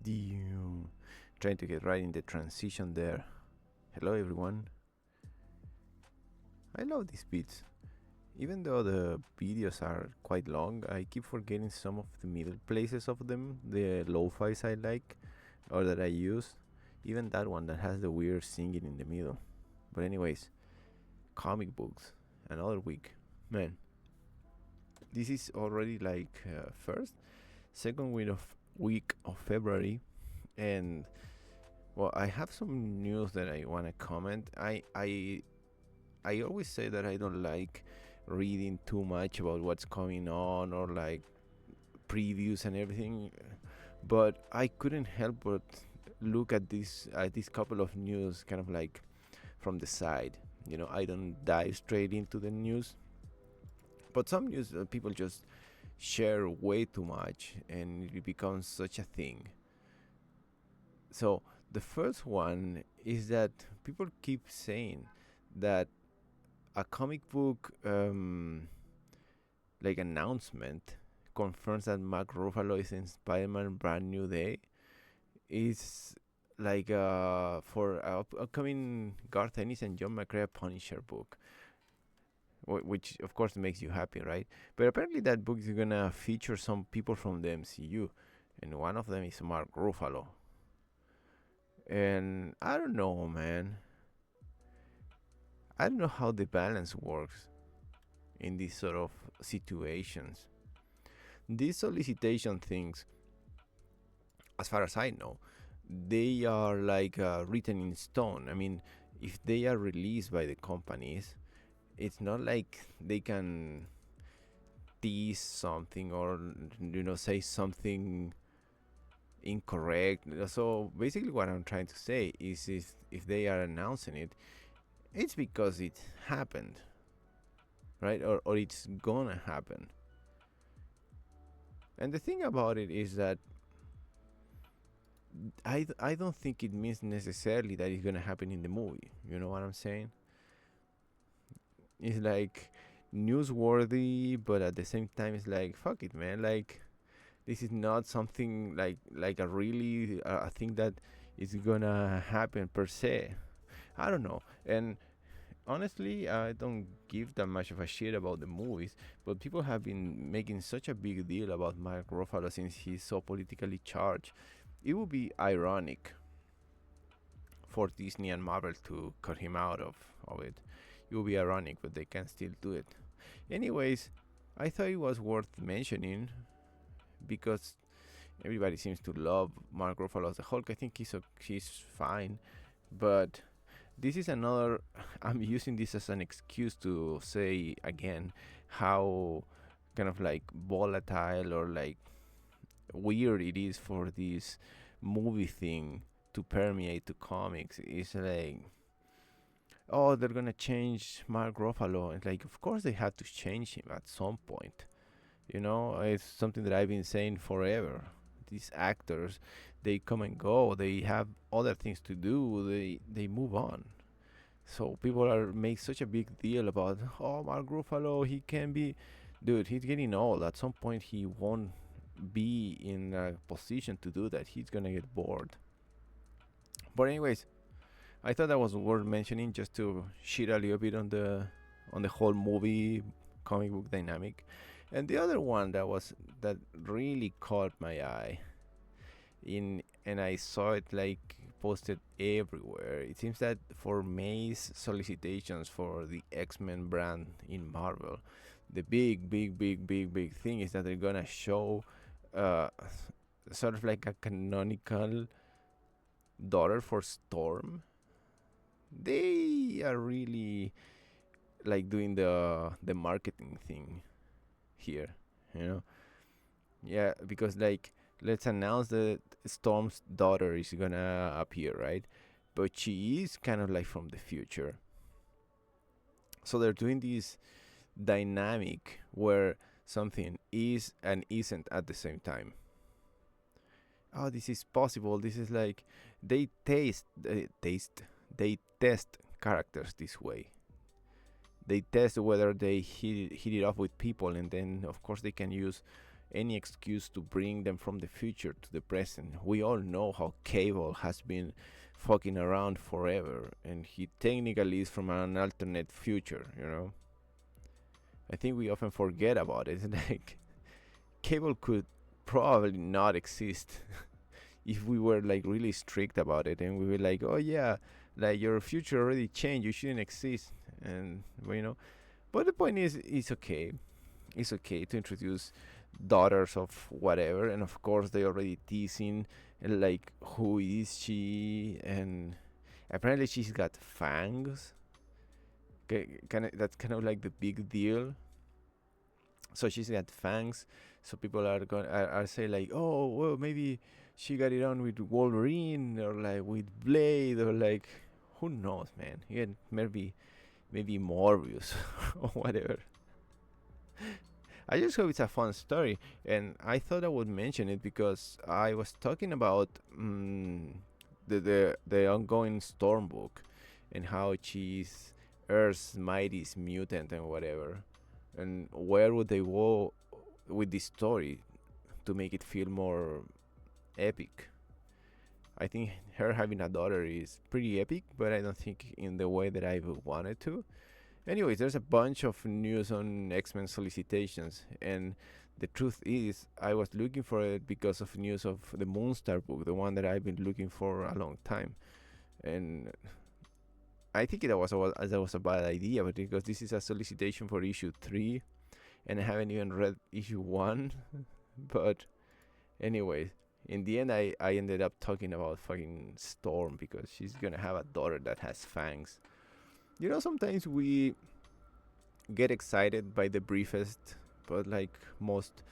The trying to get right in the transition there. Hello everyone. I love these beats. Even though the videos are quite long, I keep forgetting some of the middle places of them, the lo-fis I like or that I use. Even that one that has the weird singing in the middle. But anyways, comic books. Another week. Man, this is already like second week of February, and well, I have some news that I want to comment. I always say that I don't like reading too much about what's coming on or like previews and everything, but I couldn't help but look at this couple of news kind of like from the side. I don't dive straight into the news, but some news people just share way too much and it becomes such a thing. So the first one is that people keep saying that a comic book like announcement confirms that Mark Ruffalo is in Spider-Man Brand New Day is like for upcoming Garth Ennis and John McCrea Punisher book, which of course makes you happy, right? But apparently that book is gonna feature some people from the MCU, and one of them is Mark Ruffalo. And I don't know, man. I don't know how the balance works in these sort of situations. These solicitation things, as far as I know, they are like written in stone. I mean, if they are released by the companies, it's not like they can tease something or say something incorrect. So basically, what I'm trying to say is, if they are announcing it, it's because it happened, right? Or it's gonna happen. And the thing about it is that I don't think it means necessarily that it's gonna happen in the movie. You know what I'm saying? It's like newsworthy, but at the same time, it's like fuck it, man. Like this is not something like a really a thing that is gonna happen per se. I don't know. And honestly, I don't give that much of a shit about the movies, but people have been making such a big deal about Mark Ruffalo since he's so politically charged. It would be ironic for Disney and Marvel to cut him out of it. It would be ironic, but they can still do it. Anyways, I thought it was worth mentioning because everybody seems to love Mark Ruffalo as the Hulk. I think he's fine, but this is another. I'm using this as an excuse to say again how kind of like volatile or like weird it is for this movie thing to permeate to comics. It's like, oh, they're gonna change Mark Ruffalo. It's like, of course they have to change him at some point. It's something that I've been saying forever. These actors, they come and go. They have other things to do. They move on. So people are make such a big deal about, oh, Mark Ruffalo, he can be, dude, he's getting old. At some point, he won't be in a position to do that. He's gonna get bored. But anyways, I thought that was worth mentioning just to shit a little bit on the whole movie comic book dynamic. And the other one that really caught my eye and I saw it like posted everywhere. It seems that for May's solicitations for the X-Men brand in Marvel, the big thing is that they're gonna show uh, sort of like a canonical daughter for Storm. They are really like doing the marketing thing here, you know. Yeah, because like let's announce that Storm's daughter is gonna appear, right? But she is kind of like from the future. So they're doing this dynamic where something is and isn't at the same time. Oh, this is possible. This is like they test characters this way. They test whether they hit it off with people, and then of course they can use any excuse to bring them from the future to the present. We all know how Cable has been fucking around forever, and he technically is from an alternate future, you know? I think we often forget about it. Like, Cable could probably not exist if we were like really strict about it, and we were like, oh yeah, like your future already changed, you shouldn't exist. And well, you know, but the point is, it's okay to introduce daughters of whatever, and of course they already teasing like who is she, and apparently she's got fangs. Kind of, that's kind of like the big deal. So she's got fangs, so people are saying like, oh well, maybe she got it on with Wolverine or like with Blade or like, who knows, man. Yeah, maybe Morbius or whatever. I just hope it's a fun story, and I thought I would mention it because I was talking about the ongoing Storm book and how she's Earth's mightiest mutant and whatever, and where would they go with this story to make it feel more epic. I think her having a daughter is pretty epic, but I don't think in the way that I would want it to. Anyways, there's a bunch of news on X-Men solicitations, and the truth is, I was looking for it because of news of the Moonstar book, the one that I've been looking for a long time, and I think that was a bad idea, but because this is a solicitation for issue 3, and I haven't even read issue 1, but anyways, in the end, I ended up talking about fucking Storm because she's gonna have a daughter that has fangs. You know, sometimes we get excited by the briefest, but like most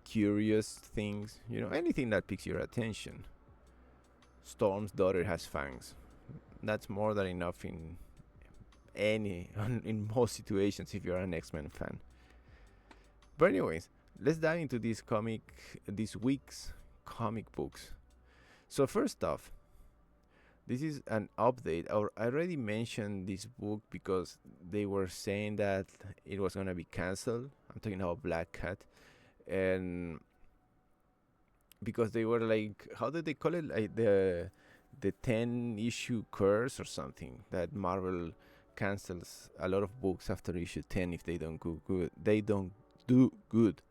curious things. You know, anything that piques your attention. Storm's daughter has fangs. That's more than enough in in most situations if you're an X-Men fan. But anyways, let's dive into this week's comic books. So first off, this is an update. I already mentioned this book because they were saying that it was gonna be cancelled. I'm talking about Black Cat, and because they were like, how did they call it? Like the 10 issue curse or something, that Marvel cancels a lot of books after issue 10 if they don't go good. They don't do good.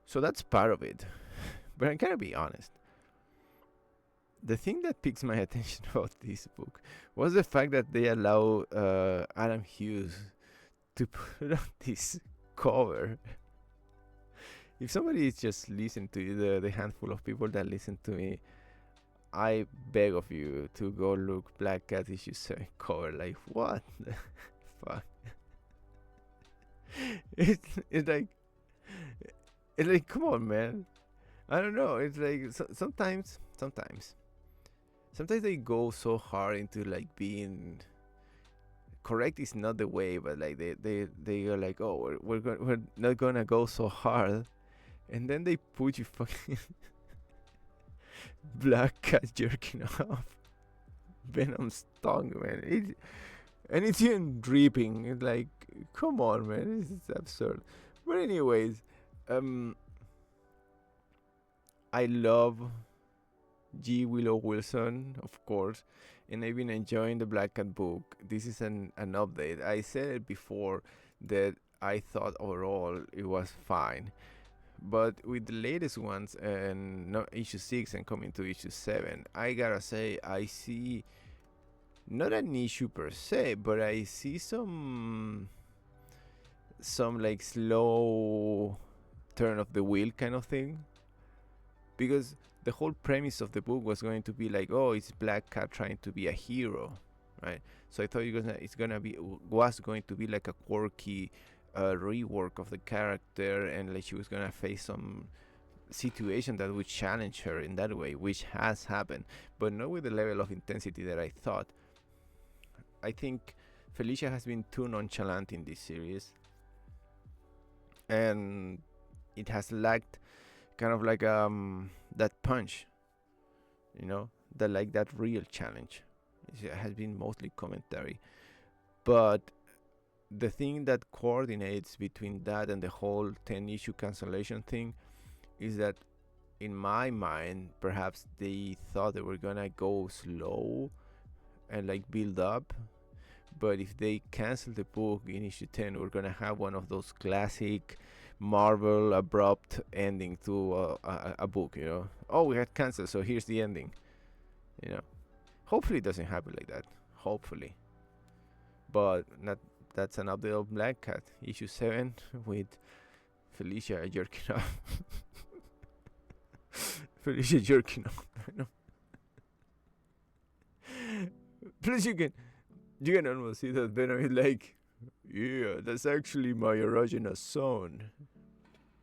So that's part of it. But I gotta be honest. The thing that piques my attention about this book was the fact that they allow Adam Hughes to put on this cover. If somebody is just listening to you, the handful of people that listen to me, I beg of you to go look Black Cat issue 7 cover. Like, what the fuck? It's like, come on, man. I don't know. It's like sometimes they go so hard into like being correct is not the way, but like they are like, oh, we're not gonna go so hard, and then they put you fucking Black Cat jerking off Venom's tongue, man. And it's even dripping. It's like, come on, man, this is absurd. But anyways, I love G. Willow Wilson, of course, and I've been enjoying the Black Cat book. This is an update. I said it before that I thought overall it was fine, but with the latest ones and no, issue 6 and coming to issue 7, I gotta say I see not an issue per se, but I see some like slow turn of the wheel kind of thing, because the whole premise of the book was going to be like, oh, it's Black Cat trying to be a hero, right? So I thought was going to be like a quirky rework of the character, and like she was gonna face some situation that would challenge her in that way, which has happened, but not with the level of intensity that I thought. I think Felicia has been too nonchalant in this series, and it has lacked kind of like that punch, you know, that real challenge. It has been mostly commentary, but the thing that coordinates between that and the whole 10 issue cancellation thing is that, in my mind, perhaps they thought they were gonna go slow and like build up. But if they cancel the book in issue 10, we're gonna have one of those classic Marvel abrupt ending to a book, you know. Oh, we had canceled, so here's the ending, you know. Hopefully it doesn't happen like that. Hopefully. But not. That's an update of Black Cat, issue 7, with Felicia jerking off. Felicia jerking off. Plus you can almost see that Venom is like, yeah, that's actually my erogenous zone.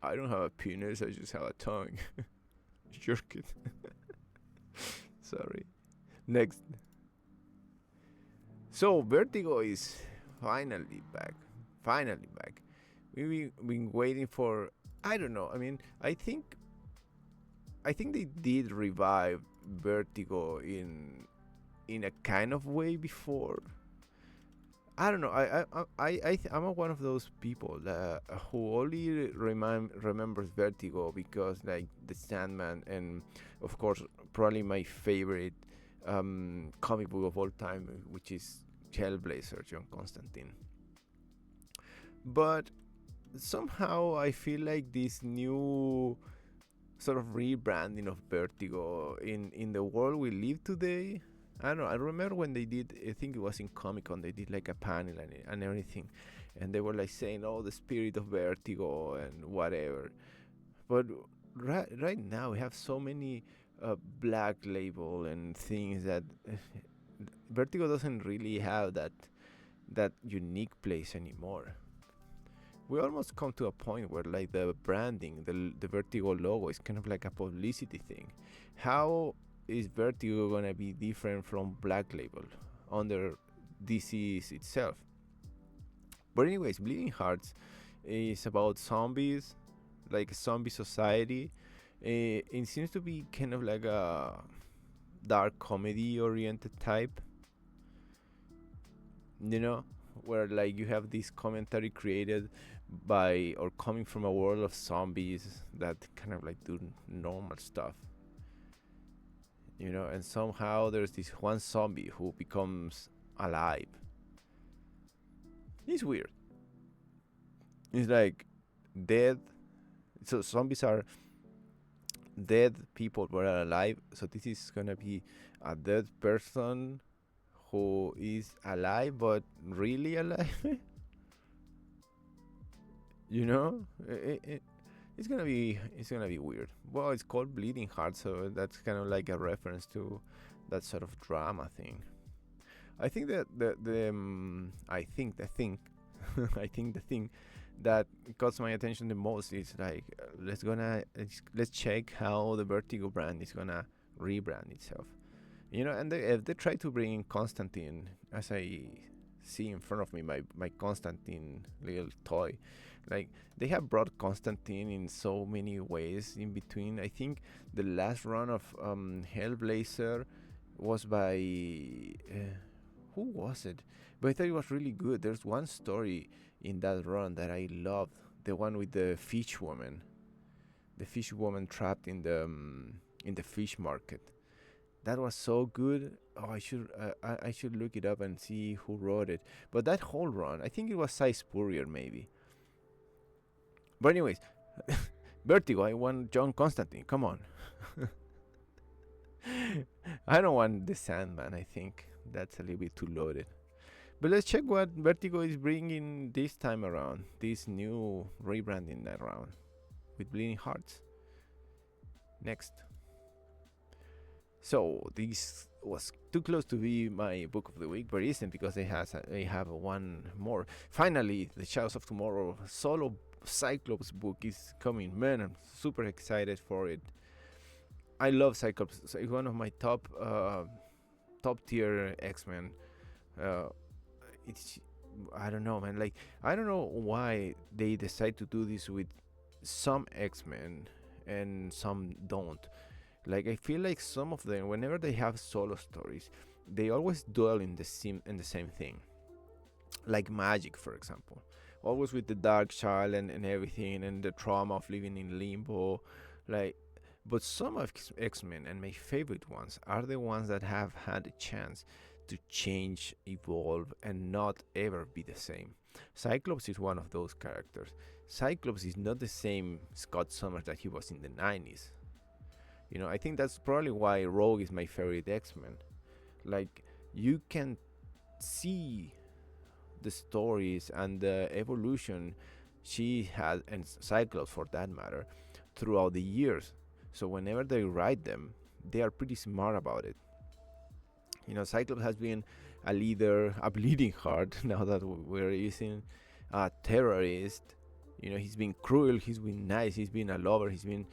I don't have a penis, I just have a tongue. Jerk it. Sorry. Next. So Vertigo is finally back. Finally back. We've been waiting for, I don't know. I mean, I think they did revive Vertigo in a kind of way before. I don't know. I'm one of those people who only remembers Vertigo because like the Sandman, and of course probably my favorite comic book of all time, which is Hellblazer, John Constantine. But somehow I feel like this new sort of rebranding of Vertigo in the world we live today. I don't know. I remember when they did, I think it was in Comic Con, they did like a panel and everything. And they were like saying, oh, the spirit of Vertigo and whatever. But right now we have so many black label and things that Vertigo doesn't really have that unique place anymore. We almost come to a point where like the branding, the Vertigo logo is kind of like a publicity thing. How is Vertigo gonna be different from Black Label under DC itself? But anyways, Bleeding Hearts is about zombies, like a zombie society. It seems to be kind of like a dark comedy oriented type, you know, where like you have this commentary created by or coming from a world of zombies that kind of like do normal stuff, you know, and somehow there's this one zombie who becomes alive. It's weird. It's like dead. So zombies are dead people but are alive. So this is gonna be a dead person who is alive but really alive. You know, it's gonna be weird. Well, it's called Bleeding Heart, so that's kind of like a reference to that sort of drama thing. I think that I think the thing I think the thing that caught my attention the most is like let's check how the Vertigo brand is gonna rebrand itself. You know, and if they try to bring in Constantine, as I see in front of me, my Constantine little toy, like they have brought Constantine in so many ways in between. I think the last run of Hellblazer was by who was it? But I thought it was really good. There's one story in that run that I loved, the one with the fish woman, trapped in the fish market. That was so good. Oh, I should look it up and see who wrote it. But that whole run, I think it was Cy Spurrier maybe. But anyways, Vertigo. I want John Constantine. Come on. I don't want the Sandman. I think that's a little bit too loaded. But let's check what Vertigo is bringing this time around. This new rebranding around with Bleeding Hearts. Next. So this was too close to be my book of the week, but it isn't because they have one more. Finally, the Shadows of Tomorrow solo Cyclops book is coming. Man, I'm super excited for it. I love Cyclops. It's one of my top tier X-Men. It's I don't know, man. Like I don't know why they decide to do this with some X-Men and some don't. Like I feel like some of them, whenever they have solo stories, they always dwell in the same thing. like Magic, for example. Always with the dark child and everything, and the trauma of living in limbo. Like, but some of X-Men, and my favorite ones, are the ones that have had a chance to change, evolve, and not ever be the same. Cyclops is one of those characters. Cyclops is not the same Scott Summers that he was in the 90s. I think that's probably why Rogue is my favorite X-Men. Like, you can see the stories and the evolution she had, and Cyclops for that matter, throughout the years. So whenever they write them, they are pretty smart about it. Cyclops has been a leader, a bleeding heart. Now that we're using a terrorist, he's been cruel, he's been nice, he's been a lover, he's been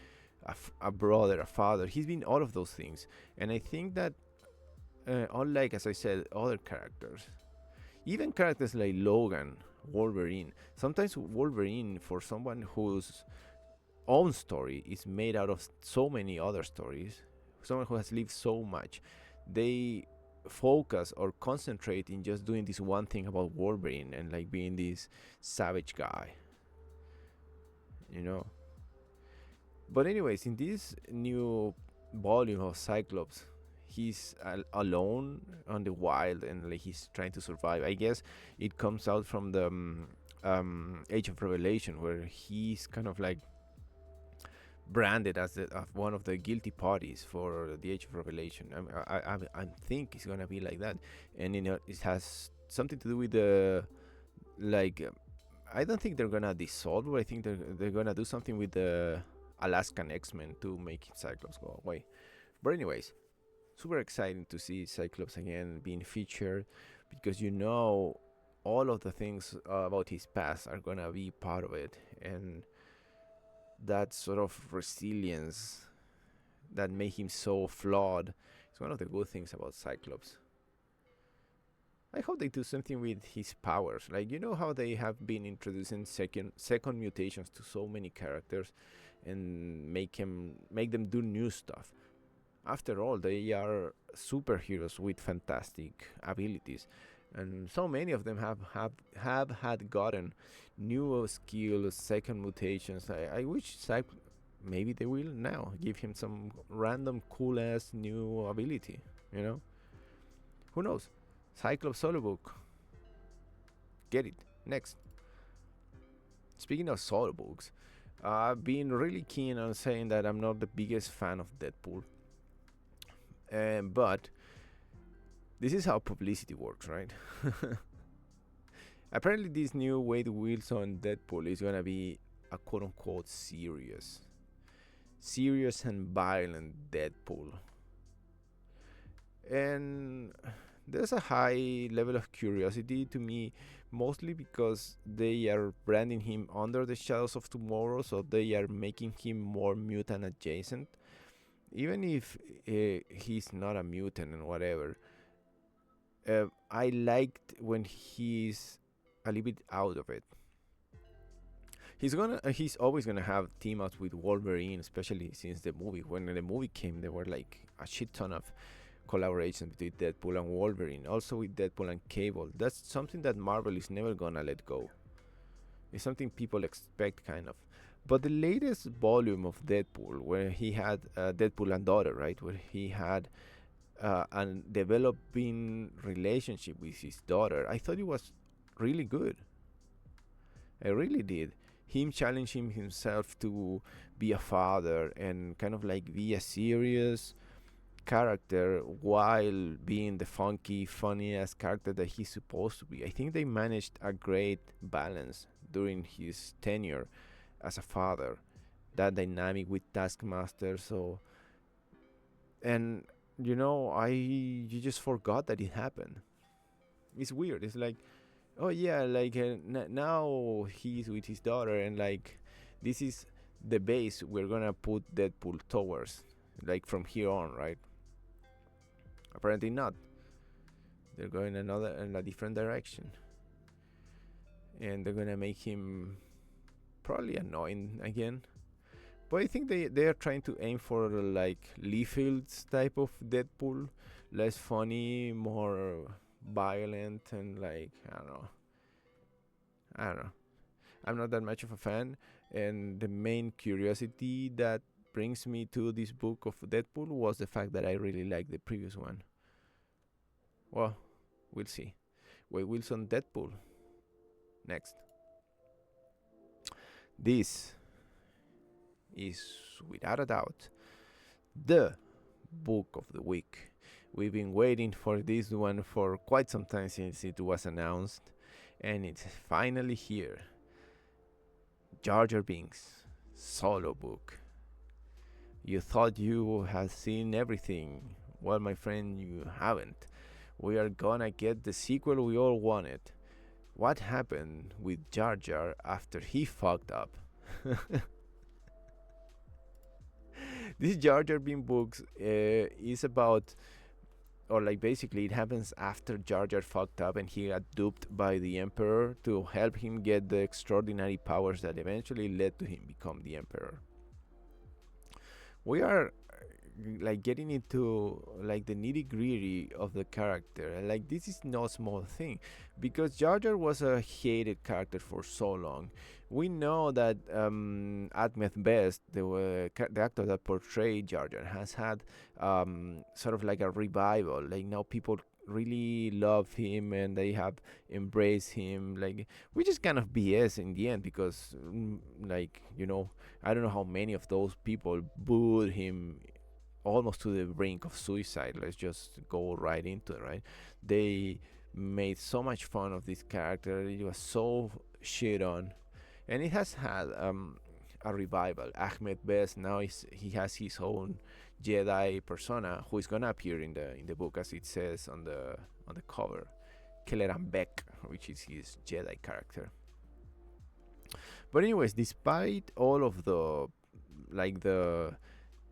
a brother, a father. He's been all of those things, and I think that unlike, as I said, other characters, even characters like Logan, Wolverine. Sometimes Wolverine, for someone whose own story is made out of so many other stories, someone who has lived so much, they focus or concentrate in just doing this one thing about Wolverine and like being this savage guy, you know. But anyways, in this new volume of Cyclops, he's alone on the wild, and like he's trying to survive. I guess it comes out from the Age of Revelation, where he's kind of like branded as one of the guilty parties for the Age of Revelation. I think it's gonna be like that, and it has something to do with the like. I don't think they're gonna dissolve. I think they're gonna do something with the Alaskan X-Men to make Cyclops go away. But anyways, super exciting to see Cyclops again being featured, because all of the things about his past are gonna be part of it, and that sort of resilience that made him so flawed is one of the good things about Cyclops. I hope they do something with his powers. Like, how they have been introducing second mutations to so many characters and make them do new stuff. After all, they are superheroes with fantastic abilities, and so many of them have had gotten new skills, second mutations. I wish maybe they will now give him some random cool ass new ability. Who knows? Cyclops solo book. Get it next. Speaking of solo books, I've been really keen on saying that I'm not the biggest fan of Deadpool. But this is how publicity works, right? Apparently, this new Wade Wilson Deadpool is gonna be a quote-unquote serious and violent Deadpool. And there's a high level of curiosity to me, mostly because they are branding him under the Shadows of Tomorrow, so they are making him more mutant adjacent. Even if he's not a mutant and whatever, I liked when he's a little bit out of it. He's always gonna have team ups with Wolverine, especially since the movie. When the movie came, there were like a shit ton of collaborations between Deadpool and Wolverine, also with Deadpool and Cable. That's something that Marvel is never gonna let go. It's something people expect, kind of. But the latest volume of Deadpool, where he had Deadpool and daughter, right, where he had a developing relationship with his daughter, I thought it was really good. I really did. Him challenging himself to be a father and kind of like be a serious character while being the funky, funny ass character that he's supposed to be. I think they managed a great balance during his tenure as a father. That dynamic with Taskmaster. So, and you just forgot that it happened. It's weird. It's like, oh yeah, like now he's with his daughter, and like this is the base we're gonna put Deadpool towards, like from here on, right? Apparently not. They're going in a different direction, and they're gonna make him probably annoying again. But I think they are trying to aim for like Liefeld type of Deadpool, less funny, more violent, and like I don't know. I don't know. I'm not that much of a fan, and the main curiosity that brings me to this book of Deadpool was the fact that I really liked the previous one. Well, we'll see. Wade Wilson Deadpool. Next. This is, without a doubt, the book of the week. We've been waiting for this one for quite some time since it was announced, and it's finally here. Jar Jar Binks solo book. You thought you had seen everything. Well, my friend, you haven't. We are gonna get the sequel we all wanted. What happened with Jar Jar after he fucked up? This Jar Jar Binks books is about, or like basically it happens after Jar Jar fucked up and he got duped by the Emperor to help him get the extraordinary powers that eventually led to him become the Emperor. We are like getting into like the nitty gritty of the character, and like this is no small thing because Jar Jar was a hated character for so long. We know that Ahmed Best, the actor that portrayed Jar Jar, has had sort of like a revival. Like now people really love him and they have embraced him, like, which is kind of BS in the end because like, you know, I don't know how many of those people booed him almost to the brink of suicide. Let's just go right into it, right? They made so much fun of this character. It was so shit on, and it has had a revival. Ahmed Best now he has his own Jedi persona who is gonna appear in the book as it says on the cover, Kelleran Beck, which is his Jedi character. But anyways, despite all of the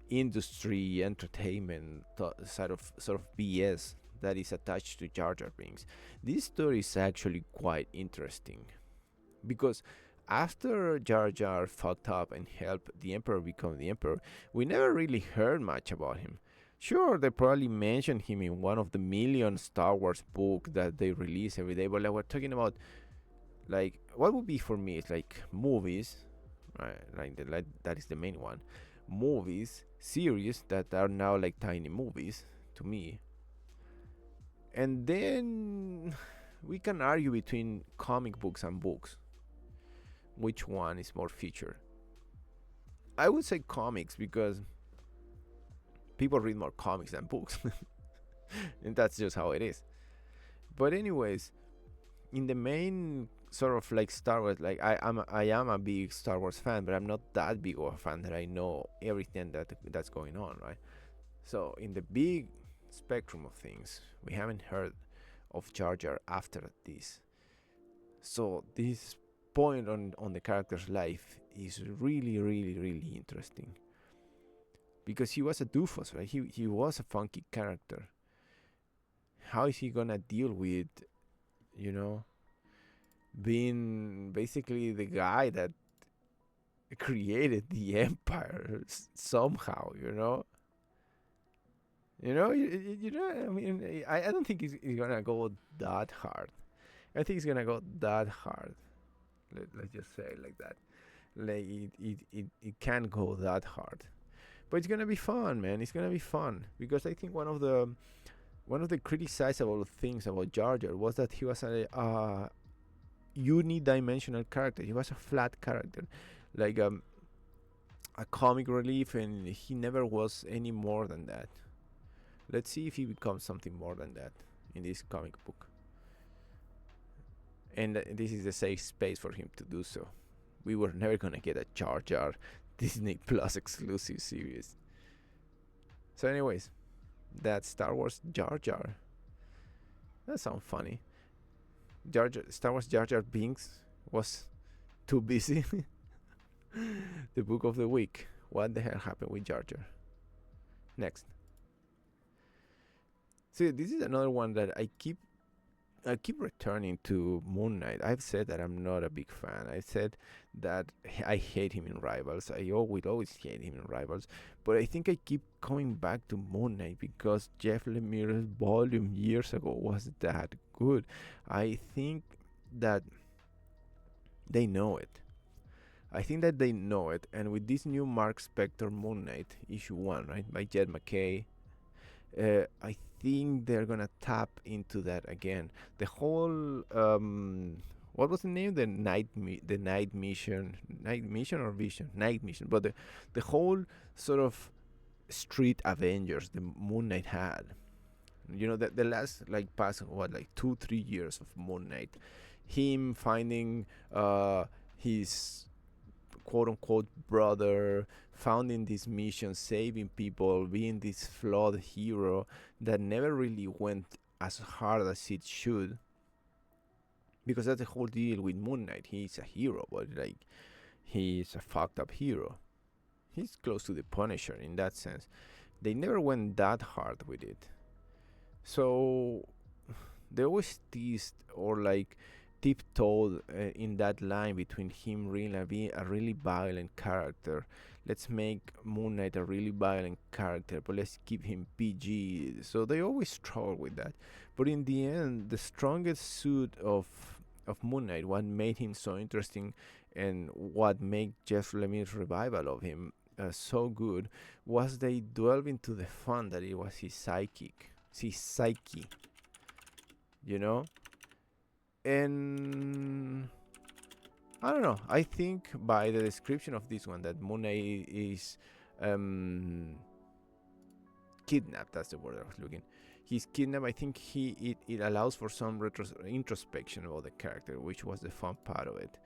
industry entertainment sort of BS that is attached to Jar Jar Binks, this story is actually quite interesting because after Jar Jar fucked up and helped the Emperor become the Emperor, we never really heard much about him. Sure, they probably mentioned him in one of the million Star Wars books that they release every day, but like we're talking about, like, what would be for me is like movies, right? Like that is the main one. Movies, series that are now like tiny movies to me. And then we can argue between comic books and books. Which one is more featured? I would say comics because people read more comics than books. And that's just how it is. But anyways, in the main sort of like Star Wars, like I am a big Star Wars fan, but I'm not that big of a fan that I know everything that's going on, right? So in the big spectrum of things, we haven't heard of Jar Jar after this. So this point on the character's life is really, really, really interesting because he was a doofus, right? He was a funky character. How is he gonna deal with, you know, being basically the guy that created the empire somehow, you know? I mean, I don't think he's gonna go that hard. I think he's gonna go that hard. Let's just say it like that. Like it can't go that hard, but it's gonna be fun, man. It's gonna be fun because I think one of the criticizable things about Jar Jar was that he was a unidimensional character. He was a flat character, like a comic relief, and he never was any more than that. Let's see if he becomes something more than that in this comic book. And this is a safe space for him to do so. We were never gonna get a Jar Jar Disney Plus exclusive series. So, anyways, that's Star Wars Jar Jar. That sounds funny. Star Wars Jar Jar Binks was too busy. The book of the week. What the hell happened with Jar Jar? Next. See, this is another one that I keep returning to. Moon Knight. I've said that I'm not a big fan. I said that I hate him in Rivals. I will always hate him in Rivals. But I think I keep coming back to Moon Knight because Jeff Lemire's volume years ago was that good. I think that They know it. I think that they know it, and with this new Marc Spector Moon Knight issue one, right, by Jed McKay, I think they're gonna tap into that again. The whole what was the name? The night mission or vision, night mission. But the whole sort of street Avengers the Moon Knight had. You know, the last like past what like 2-3 years of Moon Knight, him finding his quote unquote brother, founding this mission, saving people, being this flawed hero that never really went as hard as it should. Because that's the whole deal with Moon Knight. He's a hero, but like he's a fucked up hero. He's close to the Punisher in that sense. They never went that hard with it. So they always teased or like tiptoed in that line between him really being a really violent character. Let's make Moon Knight a really violent character, but let's keep him PG. So they always struggle with that. But in the end, the strongest suit of Moon Knight, what made him so interesting, and what made Jeff Lemire's revival of him so good, was they delve into the fun that it was his psyche, you know. And I don't know. I think by the description of this one that Moon Knight is kidnapped. That's the word I was looking. He's kidnapped. I think it allows for some introspection about the character, which was the fun part of it.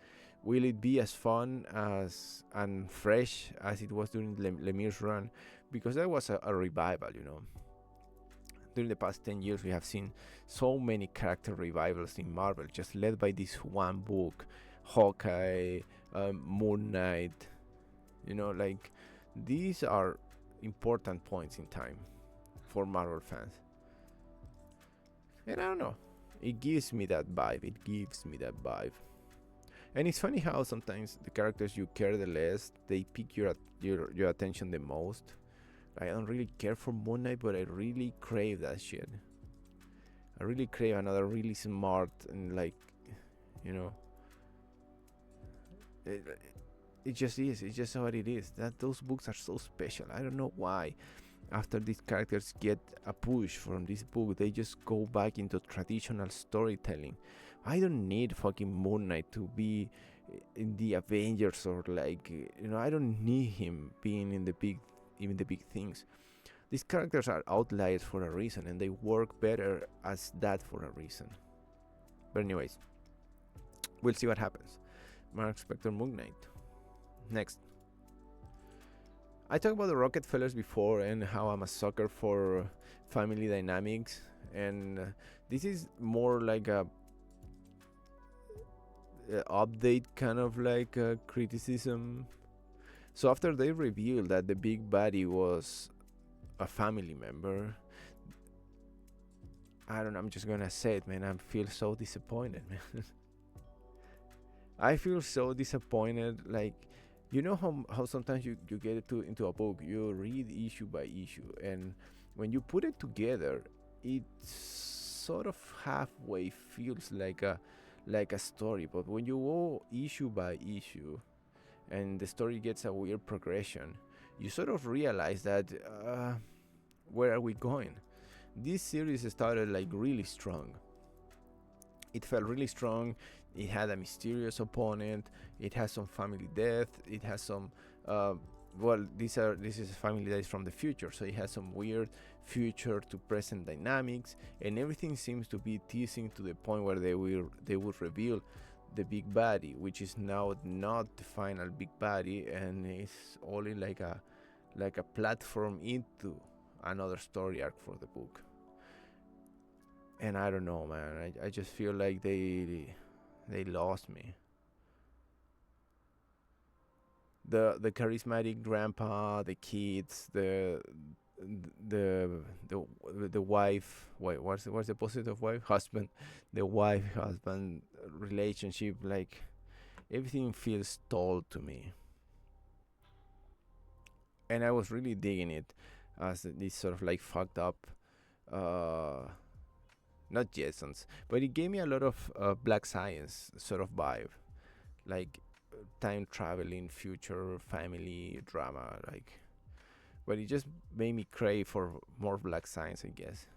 Will it be as fun as and fresh as it was during Lemire's run? Because that was a revival, you know. During the past 10 years, we have seen so many character revivals in Marvel, just led by this one book, Hawkeye, Moon Knight. You know, like these are important points in time for Marvel fans. And I don't know, it gives me that vibe. And it's funny how sometimes the characters you care the less, they pick your attention the most. I don't really care for Moon Knight, but I really crave that shit. I really crave another really smart and like, you know, it just is. It's just what it is. That those books are so special. I don't know why. After these characters get a push from this book, they just go back into traditional storytelling. I don't need fucking Moon Knight to be in the Avengers or like, you know, I don't need him being in the big things. These characters are outliers for a reason, and they work better as that for a reason. But anyways, we'll see what happens. Marc Spector Moon Knight. Next. I talked about the Rocketfellers before and how I'm a sucker for family dynamics, and this is more like a update kind of like a criticism. So after they revealed that the big baddie was a family member, I don't know, I'm just gonna say it, man, I feel so disappointed, man. I feel so disappointed. Like, you know how sometimes you get into a book, you read issue by issue, and when you put it together, it sort of halfway feels like a story. But when you go issue by issue and the story gets a weird progression, you sort of realize that where are we going? This series started like really strong. It felt really strong. It had a mysterious opponent. It has some family death. It has some this is a family that is from the future, so it has some weird future to present dynamics, and everything seems to be teasing to the point where they would reveal the big baddie, which is now not the final big baddie, and it's only like a platform into another story arc for the book. And I don't know, man. I just feel like they lost me. The charismatic grandpa, the kids, the wife. Wait, what's the opposite of wife? Husband. The wife husband relationship. Like everything feels stalled to me. And I was really digging it as this sort of like fucked up. Not Jetsons, but it gave me a lot of Black Science sort of vibe. like time traveling future family drama, like, but it just made me crave for more black science, I guess.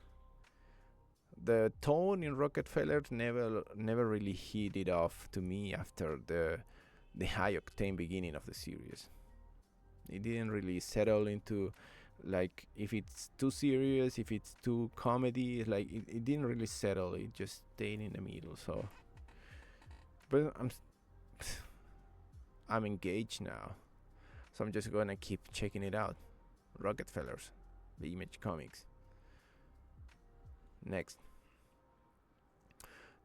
The tone in Rocketfellers never really hit it off to me after the high octane beginning of the series. It didn't really settle into, like, if it's too serious, if it's too comedy, like it didn't really settle. It just stayed in the middle. So, but I'm engaged now, so I'm just gonna keep checking it out. Rocketfellers, the Image Comics. Next,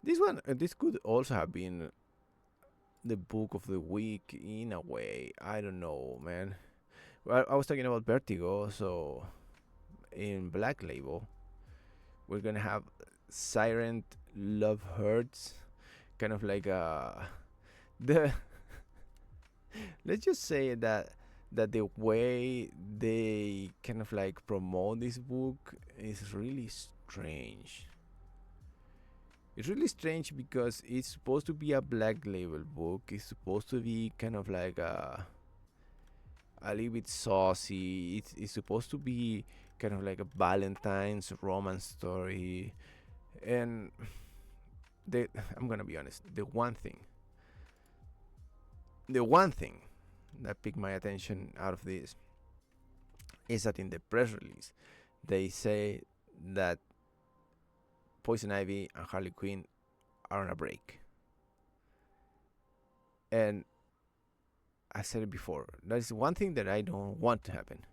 this could also have been the book of the week in a way. I don't know, man. Well, I was talking about Vertigo, so in Black Label, we're gonna have Siren Love Hurts, kind of like the let's just say that the way they kind of like promote this book is really strange. It's really strange because it's supposed to be a Black Label book. It's supposed to be kind of like a little bit saucy. It's supposed to be kind of like a Valentine's romance story. And I'm gonna be honest, the one thing that piqued my attention out of this is that in the press release they say that Poison Ivy and Harley Quinn are on a break. And I said it before, that is one thing that I don't want to happen.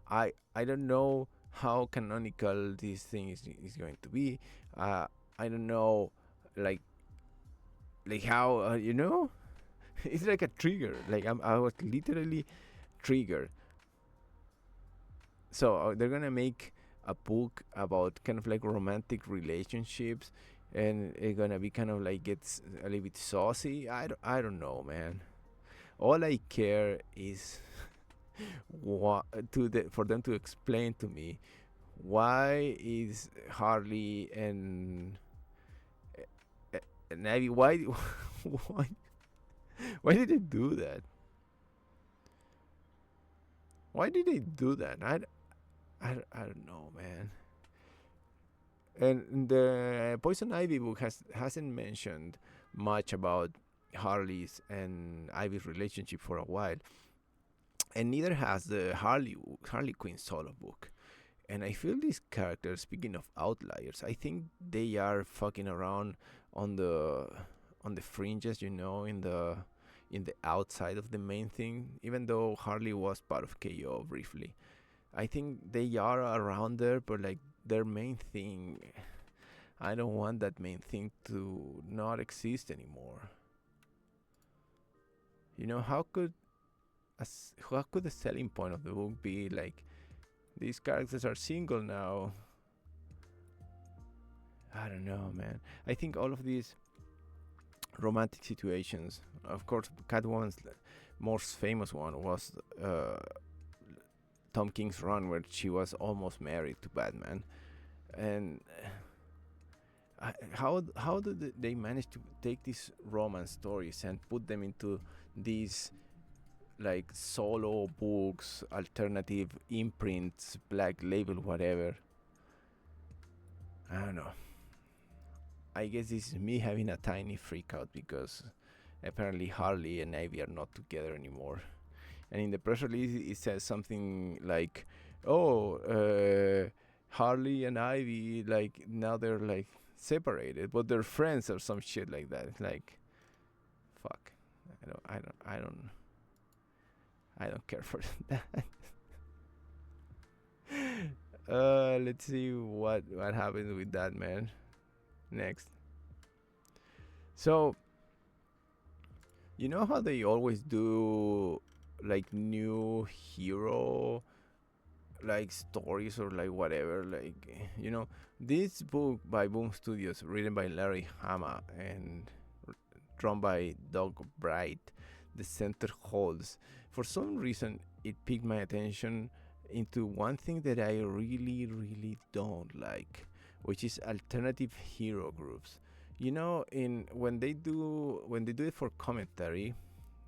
I don't know how canonical this thing is going to be. I don't know, like how it's like a trigger. Like I was literally triggered. So they're gonna make a book about kind of like romantic relationships, and it's gonna be kind of like gets a little bit saucy. I don't know, man. All I care is for them to explain to me why is Harley and Ivy, why why did they do that? Why did they do that? I don't know, man. And the Poison Ivy book hasn't mentioned much about Harley's and Ivy's relationship for a while, and neither has the Harley Quinn solo book. And I feel these characters, speaking of outliers, I think they are fucking around on the fringes, in the outside of the main thing. Even though Harley was part of KO briefly, I think they are around there, but like their main thing, I don't want that main thing to not exist anymore. How could the selling point of the book be like these characters are single now? I don't know, man. I think all of these romantic situations, of course, Catwoman's most famous one was Tom King's run, where she was almost married to Batman, and how did they manage to take these romance stories and put them into these like solo books, alternative imprints, Black Label, whatever? I don't know. I guess this is me having a tiny freak out because apparently Harley and Ivy are not together anymore. And in the press release, it says something like, "Oh, Harley and Ivy, like now they're like separated, but they're friends," or some shit like that. It's like, fuck. I don't care for that. Let's see what happens with that, man. Next. So, you know how they always do like new hero like stories or like whatever, like this book by Boom Studios, written by Larry Hama and drawn by Doug Bright, the center holds, for some reason it piqued my attention into one thing that I really don't like, which is alternative hero groups. in when they do it for commentary,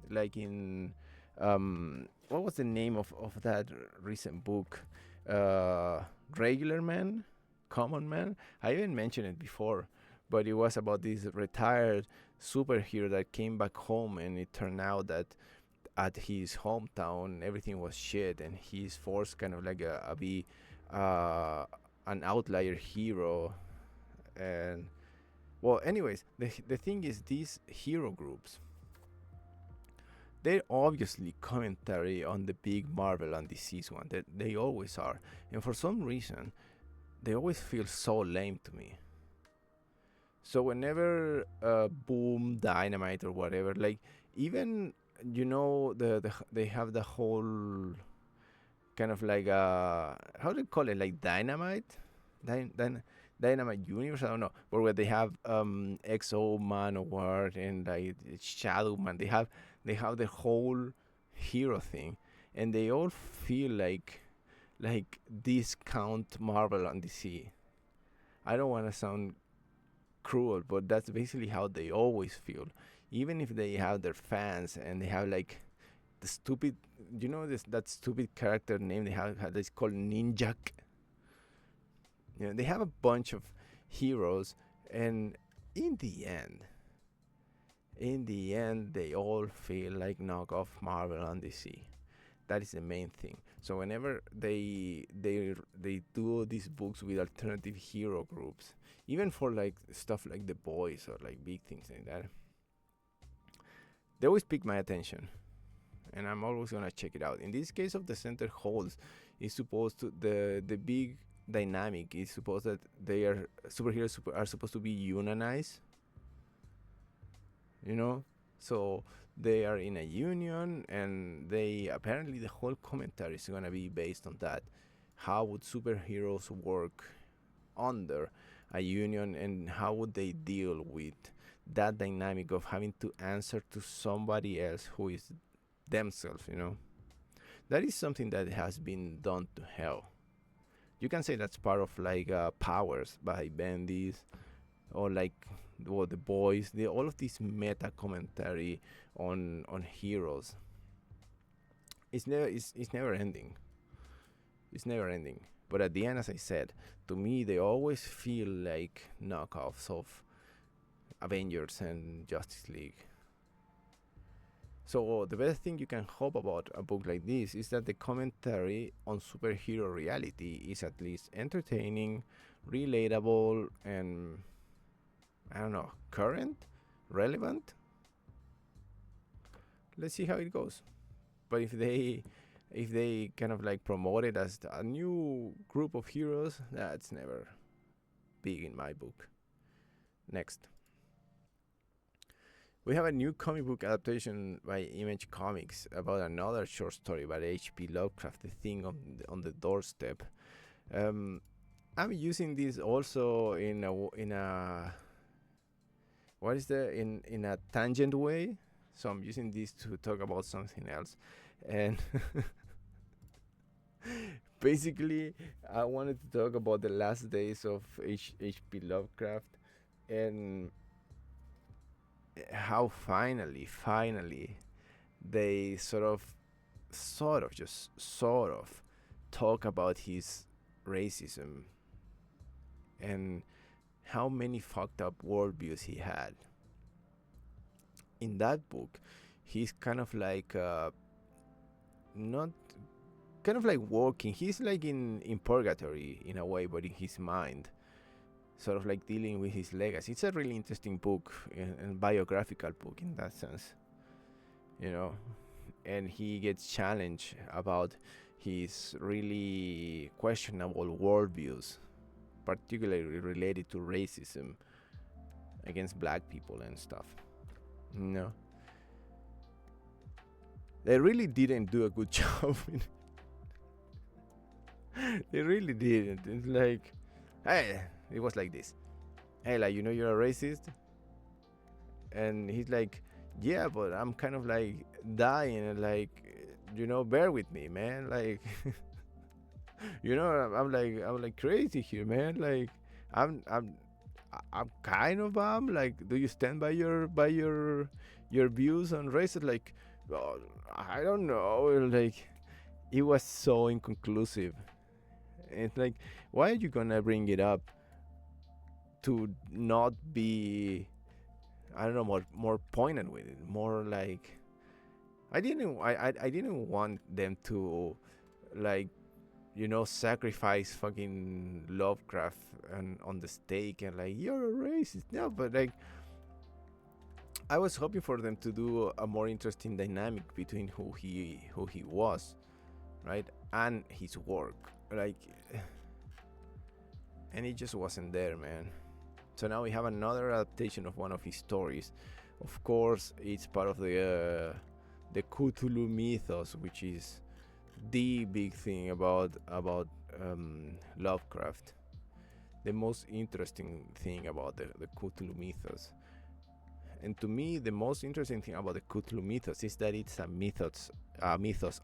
like in what was the name of that recent book? uh Regular Man, Common Man. I even mentioned it before, but it was about this retired superhero that came back home, and it turned out that at his hometown everything was shit, and he's forced kind of like a be uh an outlier hero. And well, anyways, the thing is, these hero groups, they're obviously commentary on the big Marvel and DC's one. They always are. And for some reason, they always feel so lame to me. So whenever Boom, Dynamite, or whatever, like, even, they have the whole kind of like, how do you call it, like Dynamite? Dynamite Universe, I don't know, but where they have XO Manowar and like Shadow Man, they have the whole hero thing, and they all feel like discount Marvel and DC. I don't want to sound cruel, but that's basically how they always feel. Even if they have their fans and they have like the stupid, that stupid character name they have that's called Ninjak. They have a bunch of heroes, and in the end, they all feel like knockoff Marvel and DC. That is the main thing. So whenever they do these books with alternative hero groups, even for like stuff like The Boys or like big things like that, they always pick my attention, and I'm always gonna check it out. In this case of the Center Holds, is supposed to the big dynamic is supposed that they are superheroes are supposed to be unionized, you know so they are in a union, and they apparently the whole commentary is going to be based on that. How would superheroes work under a union, and how would they deal with that dynamic of having to answer to somebody else who is themselves? That is something that has been done to hell. You can say that's part of like Powers by Bendis, or like, well, The Boys, all of this meta commentary on heroes. It's never ending. It's never ending. But at the end, as I said, to me they always feel like knockoffs of Avengers and Justice League. So the best thing you can hope about a book like this is that the commentary on superhero reality is at least entertaining, relatable, and, I don't know, current, relevant. Let's see how it goes. But if they kind of like promote it as a new group of heroes, that's never big in my book. Next, we have a new comic book adaptation by Image Comics about another short story by H.P. Lovecraft, The Thing on the Doorstep. I'm using this also in a what is the in a tangent way. So I'm using this to talk about something else, and basically I wanted to talk about the last days of H.P. Lovecraft, and how finally they sort of talk about his racism, and how many fucked up worldviews he had. In that book, he's kind of like not kind of like walking. He's like in purgatory in a way, but in his mind, sort of like dealing with his legacy. It's a really interesting book and biographical book in that sense, And he gets challenged about his really questionable worldviews, particularly related to racism against black people and stuff. They really didn't do a good job. They really didn't. It's like, hey, it was like this. Hey, like, you're a racist? And he's like, yeah, but I'm kind of like dying, and like, bear with me, man. Like, I'm like crazy here, man. Like, I'm I'm kind of bummed. Like, do you stand by your views on races? Like, well, I don't know. Like, it was so inconclusive. It's like, why are you gonna bring it up to not be, I don't know, more poignant with it, more like, I didn't want them to, like, sacrifice fucking Lovecraft and on the stake and like, you're a racist. No, but like, I was hoping for them to do a more interesting dynamic between who he was, right, and his work, like, and it just wasn't there, man. So now we have another adaptation of one of his stories. Of course, it's part of the Cthulhu mythos, which is the big thing about Lovecraft. The most interesting thing about the Cthulhu mythos. And to me, the most interesting thing about the Cthulhu mythos is that it's a mythos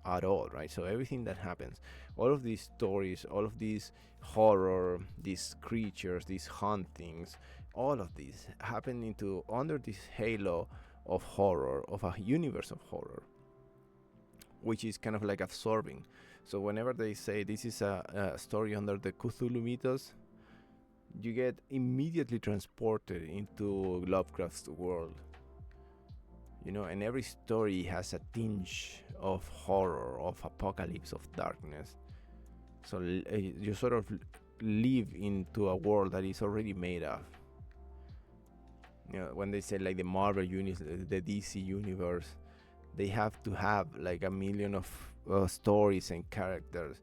at all, right? So everything that happens, all of these stories, all of these horror, these creatures, these hauntings, all of these happen into under this halo of horror, of a universe of horror, which is kind of like absorbing. So whenever they say this is a story under the Cthulhu mythos, you get immediately transported into Lovecraft's world. And every story has a tinge of horror, of apocalypse, of darkness. So you sort of live into a world that is already made of. When they say like the Marvel universe, the DC universe, they have to have like a million of stories and characters.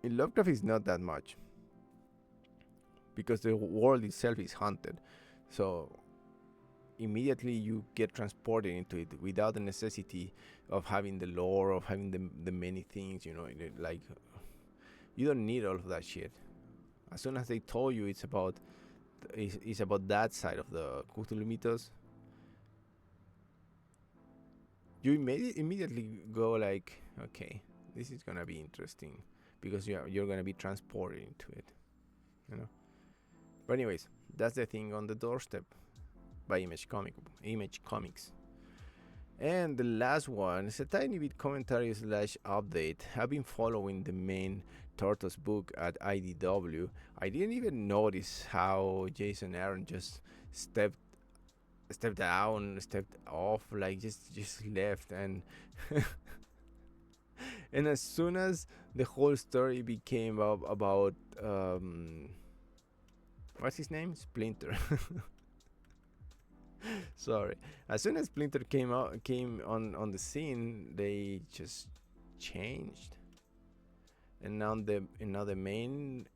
In Lovecraft is not that much, because the world itself is haunted. So immediately you get transported into it without the necessity of having the lore, of having the many things, like, you don't need all of that shit. As soon as they told you it's about that side of the Cthulhu mythos, you immediately go like, okay, this is gonna be interesting, because you're gonna be transported into it, But anyways, that's the thing on the doorstep by Image Comics. And the last one is a tiny bit commentary / update. I've been following the main Turtles book at IDW. I didn't even notice how Jason Aaron just stepped down, stepped off, like just left, and and as soon as the whole story became about what's his name? Splinter. Sorry. As soon as Splinter came on the scene, they just changed. And now the main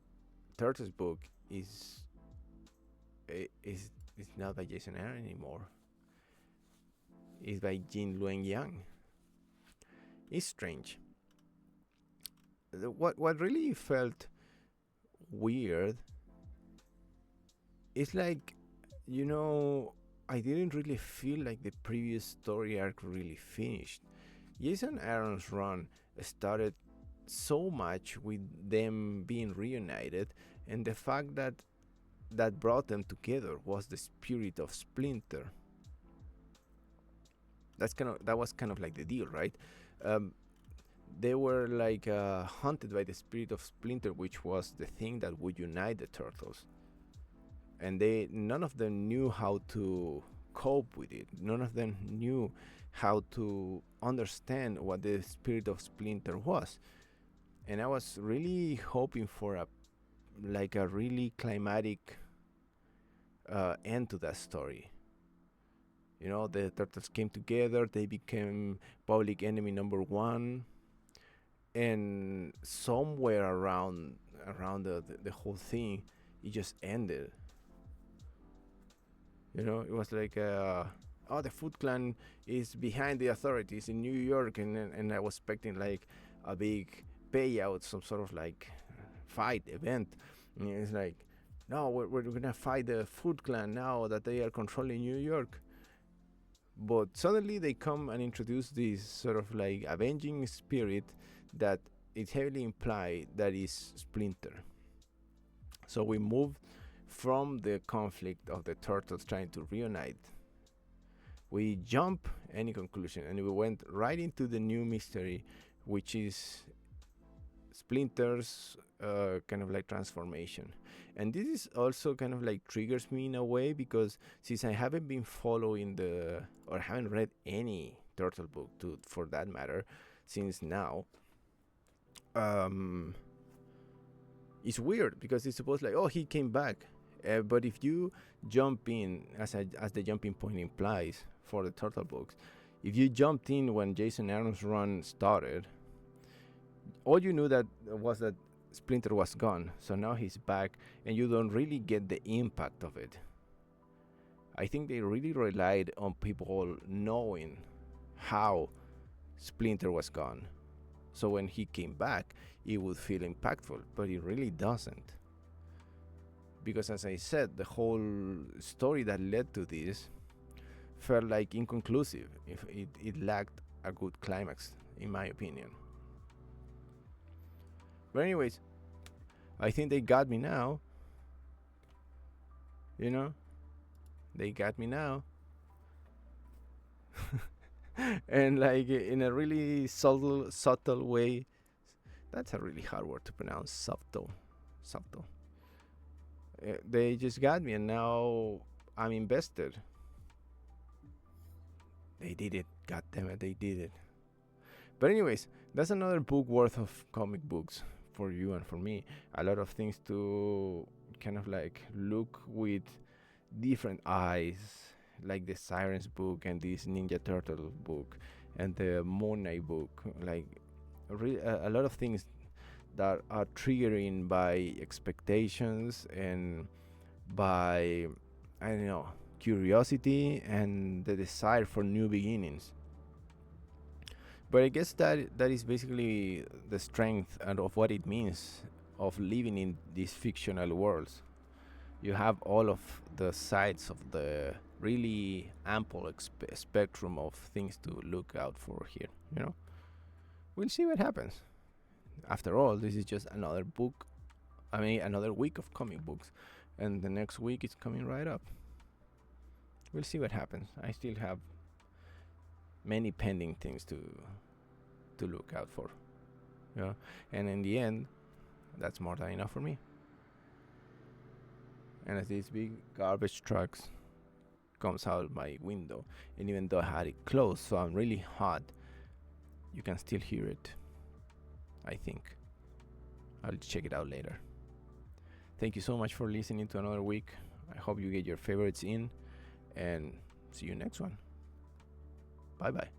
Turtles book is not by Jason Aaron anymore. It's by Jin Luen Yang. It's strange. What really felt weird is like, I didn't really feel like the previous story arc really finished. Jason Aaron's run started so much with them being reunited, and the fact that brought them together was the spirit of Splinter. That was kind of like the deal, right? They were like haunted by the spirit of Splinter, which was the thing that would unite the turtles. And none of them knew how to cope with it. None of them knew how to understand what the spirit of Splinter was. And I was really hoping for a really climatic end to that story. The turtles came together, they became public enemy number one, and somewhere around the whole thing, it just ended. It was like, the Foot Clan is behind the authorities in New York, and I was expecting like a big payout, some sort of like fight event. And it's like, no, we're gonna fight the Foot Clan now that they are controlling New York. But suddenly they come and introduce this sort of like avenging spirit that is heavily implied that is Splinter. So we moved from the conflict of the turtles trying to reunite, we jump any conclusion and we went right into the new mystery, which is Splinter's kind of like transformation. And this is also kind of like triggers me in a way, because since I haven't been following or haven't read any turtle book for that matter since now, it's weird because it's supposed like, oh, he came back. But if you jump in, as the jumping point implies for the turtle books, if you jumped in when Jason Aaron's run started, all you knew that was that Splinter was gone. So now he's back, and you don't really get the impact of it. I think they really relied on people knowing how Splinter was gone. So when he came back, it would feel impactful, but it really doesn't. Because as I said, the whole story that led to this felt like inconclusive. If it lacked a good climax, in my opinion. But anyways, I think they got me now. You know? They got me now. And like in a really subtle way. That's a really hard word to pronounce. Subtle. They just got me, and now I'm invested. They did it. God damn it, they did it. But anyways, that's another book worth of comic books for you and for me. A lot of things to kind of like look with different eyes, like the Sirens book and this Ninja Turtle book and the Moon Knight book. Like a lot of things that are triggering by expectations and by, I don't know, curiosity and the desire for new beginnings. But I guess that is basically the strength and of what it means of living in these fictional worlds. You have all of the sides of the really ample spectrum of things to look out for here, you know? We'll see what happens. After all, this is just another book. I mean, another week of comic books, and the next week is coming right up. We'll see what happens. I still have many pending things to look out for, you know. And in the end, that's more than enough for me. And as these big garbage trucks comes out my window, and even though I had it closed, so I'm really hot, you can still hear it. I think. I'll check it out later. Thank you so much for listening to another week. I hope you get your favorites in, and see you next one. Bye bye.